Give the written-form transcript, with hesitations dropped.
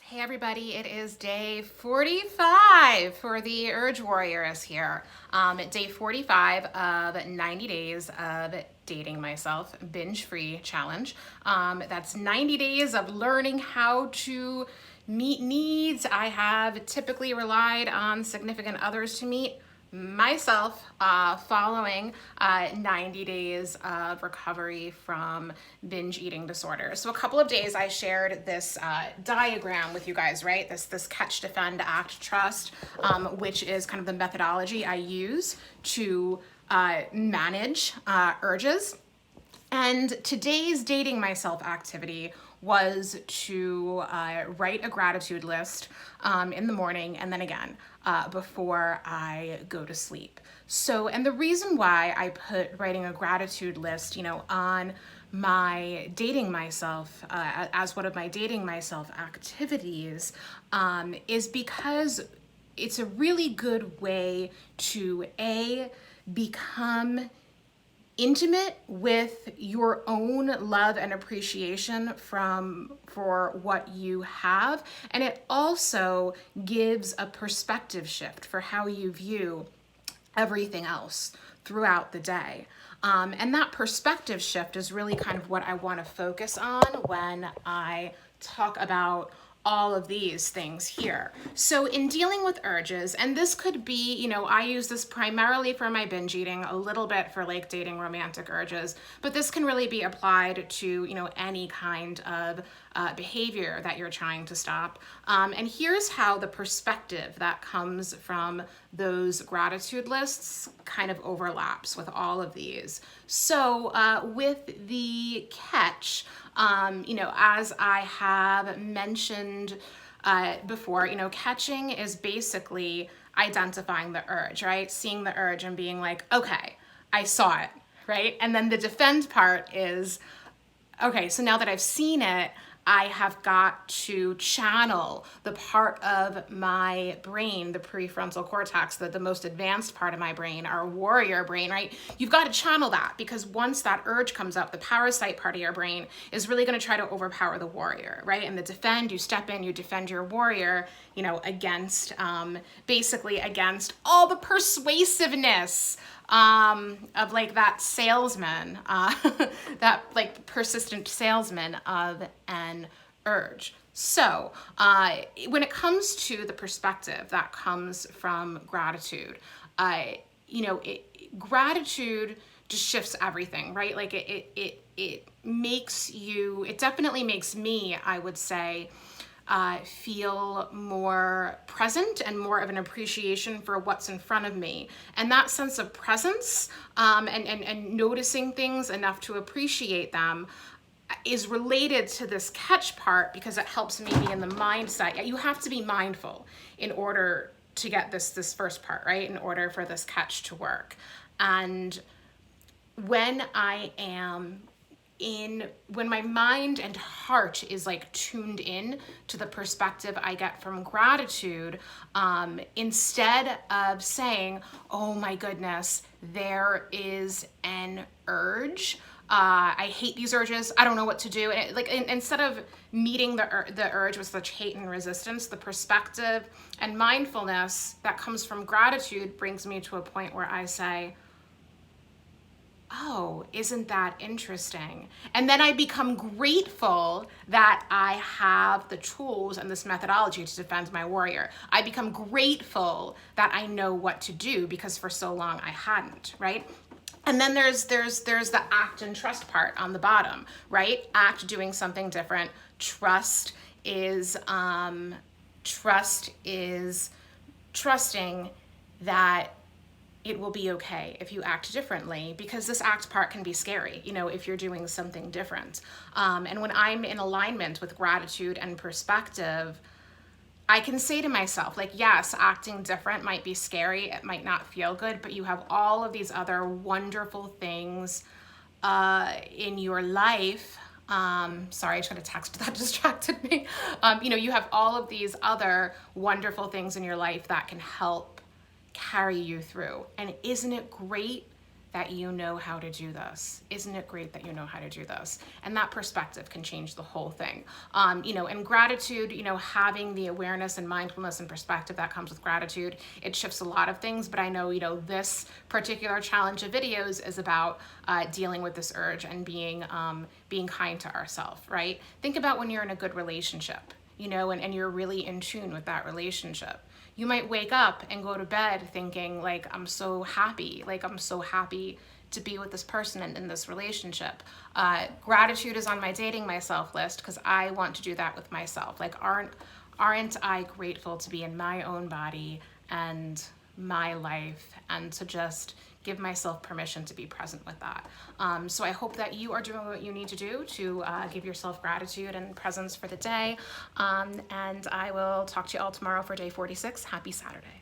Hey everybody, it is day 45 for the Urge Warriors here. Day 45 of 90 days of dating myself, binge-free challenge. That's 90 days of learning how to meet needs I have typically relied on significant others to meet myself following 90 days of recovery from binge eating disorder. So a couple of days I shared this diagram with you guys, right? This catch, defend, act, trust, which is kind of the methodology I use to manage urges. And today's dating myself activity was to write a gratitude list in the morning and then again before I go to sleep. So, and the reason why I put writing a gratitude list, on my dating myself as one of my dating myself activities is because it's a really good way to become intimate with your own love and appreciation for what you have, and it also gives a perspective shift for how you view everything else throughout the day. And that perspective shift is really kind of what I want to focus on when I talk about all of these things here. So in dealing with urges, and this could be, I use this primarily for my binge eating, a little bit for like dating romantic urges, but this can really be applied to, any kind of behavior that you're trying to stop. And here's how the perspective that comes from those gratitude lists kind of overlaps with all of these. So with the catch, as I have mentioned before, catching is basically identifying the urge, right? Seeing the urge and being like, okay, I saw it, right? And then the defend part is, okay, so now that I've seen it, I have got to channel the part of my brain, the prefrontal cortex, the most advanced part of my brain, our warrior brain, right? You've got to channel that because once that urge comes up, the parasite part of your brain is really going to try to overpower the warrior, right? And the defend, you step in, you defend your warrior, against, basically against all the persuasiveness of like that salesman, that like persistent salesman of an urge. So when it comes to the perspective that comes from gratitude, gratitude just shifts everything, right? Like it makes you, it definitely makes me, I would say, feel more present and more of an appreciation for what's in front of me. And that sense of presence and noticing things enough to appreciate them is related to this catch part because it helps me be in the mindset. You have to be mindful in order to get this first part, right? In order for this catch to work. And when when my mind and heart is like tuned in to the perspective I get from gratitude, instead of saying, oh my goodness, there is an urge, I hate these urges, I don't know what to do. And instead of meeting the urge with such hate and resistance, the perspective and mindfulness that comes from gratitude brings me to a point where I say, oh, isn't that interesting? And then I become grateful that I have the tools and this methodology to defend my warrior. I become grateful that I know what to do because for so long I hadn't, right? And then there's the act and trust part on the bottom, right? Act, doing something different. Trust is trusting that it will be okay if you act differently, because this act part can be scary, if you're doing something different. And when I'm in alignment with gratitude and perspective, I can say to myself, like, yes, acting different might be scary, it might not feel good, but you have all of these other wonderful things in your life. Sorry, I just got a text that distracted me. You have all of these other wonderful things in your life that can help carry you through. And isn't it great that you know how to do this? Isn't it great that you know how to do this? And that perspective can change the whole thing. And gratitude, having the awareness and mindfulness and perspective that comes with gratitude, it shifts a lot of things. But I know, this particular challenge of videos is about dealing with this urge and being kind to ourselves, right? Think about when you're in a good relationship, and you're really in tune with that relationship. You might wake up and go to bed thinking, like, I'm so happy to be with this person and in this relationship. Gratitude is on my dating myself list because I want to do that with myself. Like, aren't I grateful to be in my own body and my life, and to just give myself permission to be present with that. So I hope that you are doing what you need to do to give yourself gratitude and presence for the day. And I will talk to you all tomorrow for day 46. Happy Saturday.